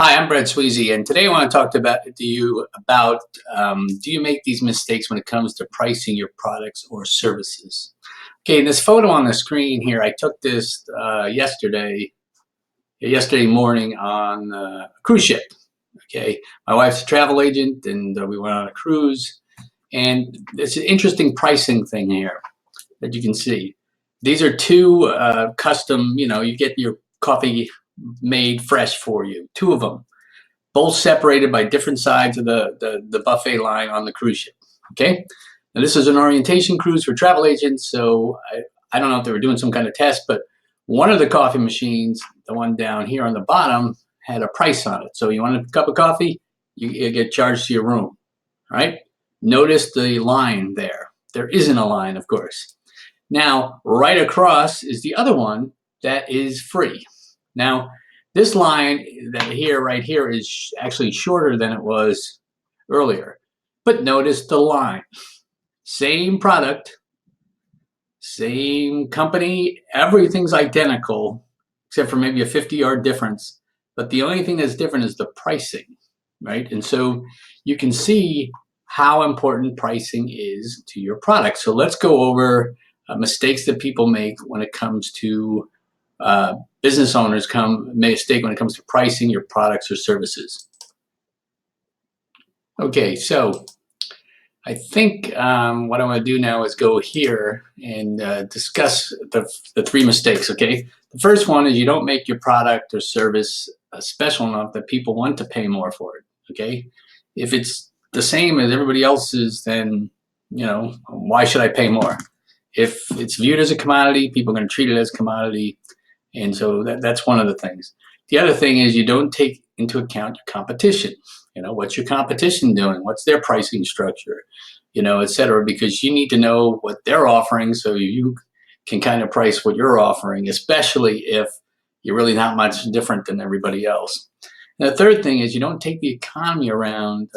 Hi, I'm Brett Sweezy, and today I want to talk to you about do you make these mistakes when it comes to pricing your products or services? Okay, in this photo on the screen here, I took this yesterday morning on a cruise ship. Okay, my wife's a travel agent, and we went on a cruise, and it's an interesting pricing thing here that you can see. These are two custom, you get your coffee made fresh for you, two of them both separated by different sides of the buffet line on the cruise ship. Okay. Now this is an orientation cruise for travel agents, so I don't know if they were doing some kind of test, but one of the coffee machines, the one down here on the bottom, had a price on it. So you want a cup of coffee, you get charged to your room, right? Notice the line there. There isn't a line, of course. Now, right across is the other one that is free. Now, this line right here is actually shorter than it was earlier. But notice the line. Same product, same company, everything's identical, except for maybe a 50-yard difference. But the only thing that's different is the pricing, right? And so you can see how important pricing is to your product. So let's go over mistakes that people make when it comes to business owners make a mistake when it comes to pricing your products or services. Okay, so I think what I want to do now is go here and discuss the three mistakes, okay? The first one is you don't make your product or service special enough that people want to pay more for it, okay? If it's the same as everybody else's, then, why should I pay more? If it's viewed as a commodity, people are going to treat it as a commodity. And so that's one of the things. The other thing is you don't take into account your competition. What's your competition doing? What's their pricing structure? Et cetera, because you need to know what they're offering so you can kind of price what you're offering, especially if you're really not much different than everybody else. And the third thing is you don't take the economy around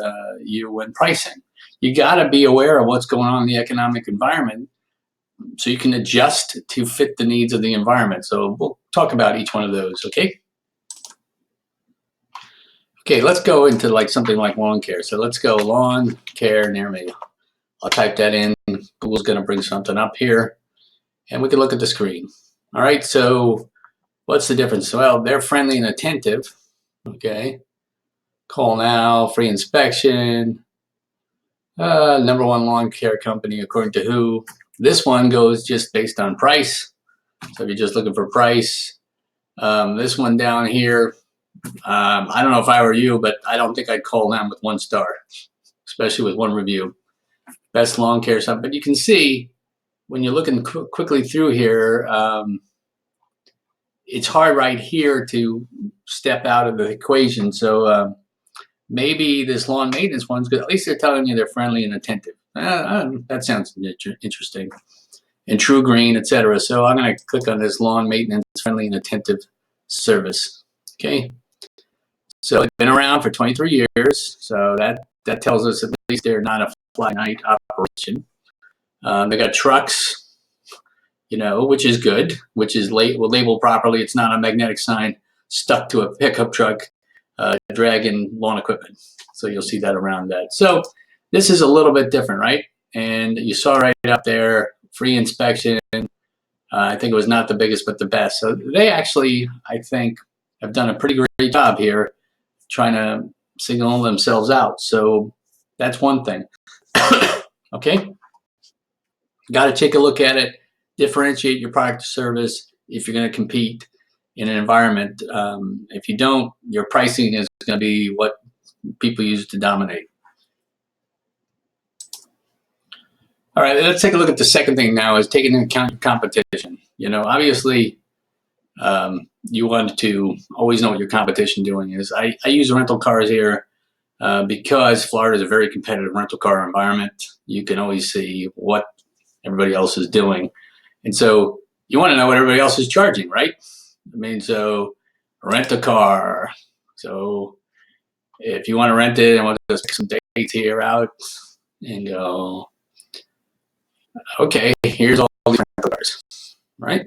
you when pricing. You got to be aware of what's going on in the economic environment so you can adjust to fit the needs of the environment. So we'll talk about each one of those, okay? Okay, let's go into something like lawn care. So let's go lawn care near me. I'll type that in. Google's going to bring something up here, and we can look at the screen. All right, so what's the difference? Well, they're friendly and attentive, okay? Call now, free inspection. Number one lawn care company according to who? This one goes just based on price. So if you're just looking for price, this one down here, I don't know if I were you, but I don't think I'd call them with 1 star, especially with one review. Best lawn care stuff. But you can see when you're looking quickly through here, it's hard right here to step out of the equation. So maybe this lawn maintenance one's good. At least they're telling you they're friendly and attentive. That sounds interesting. And True Green, etc. So I'm going to click on this lawn maintenance friendly and attentive service. Okay. So it's been around for 23 years. So that tells us at least they're not a fly-night operation. They got trucks, which is good, which is labeled properly. It's not a magnetic sign stuck to a pickup truck dragging lawn equipment. So you'll see that around that. So this is a little bit different, right? And you saw right up there, free inspection. I think it was not the biggest, but the best. So they actually, I think, have done a pretty great job here trying to signal themselves out. So that's one thing. Okay? Got to take a look at it, differentiate your product or service if you're going to compete in an environment. If you don't, your pricing is going to be what people use to dominate. All right, let's take a look at the second thing now is taking into account your competition. Obviously, you want to always know what your competition doing is. I use rental cars here because Florida is a very competitive rental car environment. You can always see what everybody else is doing. And so you want to know what everybody else is charging, right? So rent a car. So if you want to rent it, and we'll just pick some dates here out and go, okay, here's all these rental cars, right?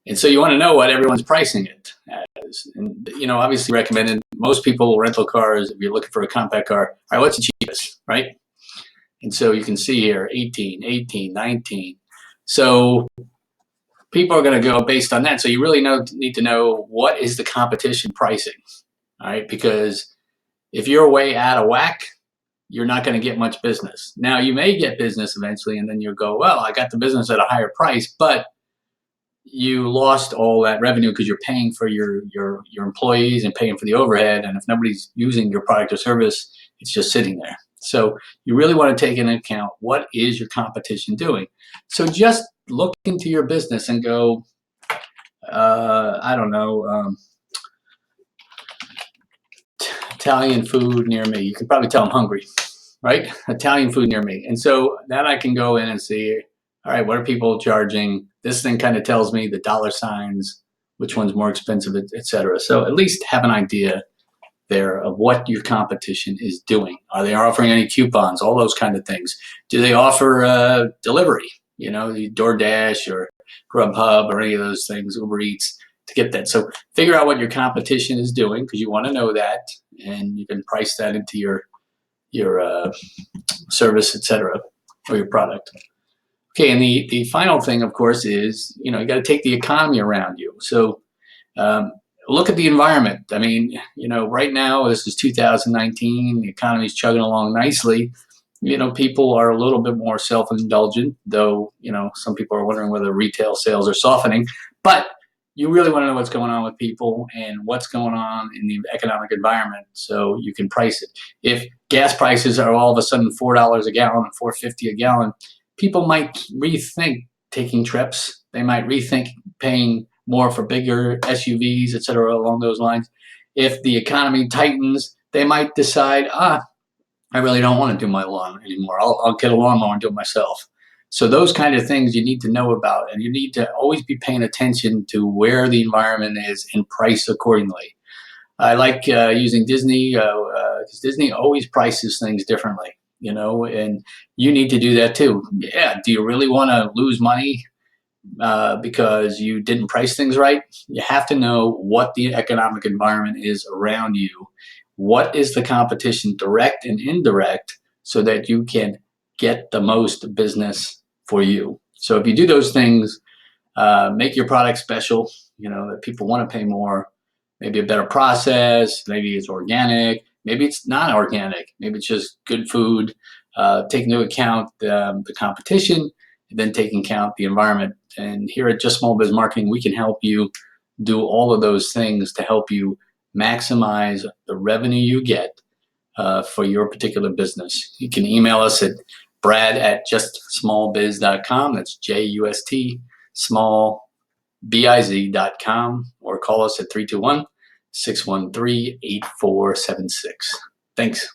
And so you want to know what everyone's pricing it as. And, obviously recommended most people, rental cars, if you're looking for a compact car, all right, what's the cheapest, right? And so you can see here, 18, 18, 19. So people are going to go based on that. So you really need to know what is the competition pricing, all right? Because if you're way out of whack, you're not going to get much business. Now, you may get business eventually, and then you'll go, well, I got the business at a higher price, but you lost all that revenue because you're paying for your employees and paying for the overhead. And if nobody's using your product or service, it's just sitting there. So you really want to take into account, what is your competition doing? So just look into your business and go, I don't know, Italian food near me. You can probably tell I'm hungry, right? Italian food near me. And so then I can go in and see, all right, what are people charging? This thing kind of tells me the dollar signs, which one's more expensive, et cetera. So at least have an idea there of what your competition is doing. Are they offering any coupons? All those kind of things. Do they offer delivery? You know, DoorDash or Grubhub or any of those things, Uber Eats, to get that. So figure out what your competition is doing, because you want to know that, and you can price that into your service, et cetera, or your product. Okay, and the final thing, of course, is, you got to take the economy around you. So look at the environment. I mean, right now, this is 2019, the economy's chugging along nicely. People are a little bit more self-indulgent, though, some people are wondering whether retail sales are softening. But you really want to know what's going on with people and what's going on in the economic environment, so you can price it. If gas prices are all of a sudden $4 a gallon, $4.50 a gallon, people might rethink taking trips. They might rethink paying more for bigger SUVs, et cetera, along those lines. If the economy tightens, they might decide, I really don't want to do my lawn anymore. I'll get a lawnmower and do it myself. So those kind of things you need to know about, and you need to always be paying attention to where the environment is and price accordingly. I like using Disney, because Disney always prices things differently, and you need to do that too. Yeah, do you really want to lose money because you didn't price things right? You have to know what the economic environment is around you. What is the competition, direct and indirect, so that you can get the most business for you. So if you do those things, make your product special, that people want to pay more, maybe a better process, maybe it's organic, maybe it's not organic, maybe it's just good food, take into account the competition, and then take into account the environment. And here at Just Small Biz Marketing, we can help you do all of those things to help you maximize the revenue you get for your particular business. You can email us at brad@justsmallbiz.com. That's JUST smallbiz.com, or call us at 321-613-8476. Thanks.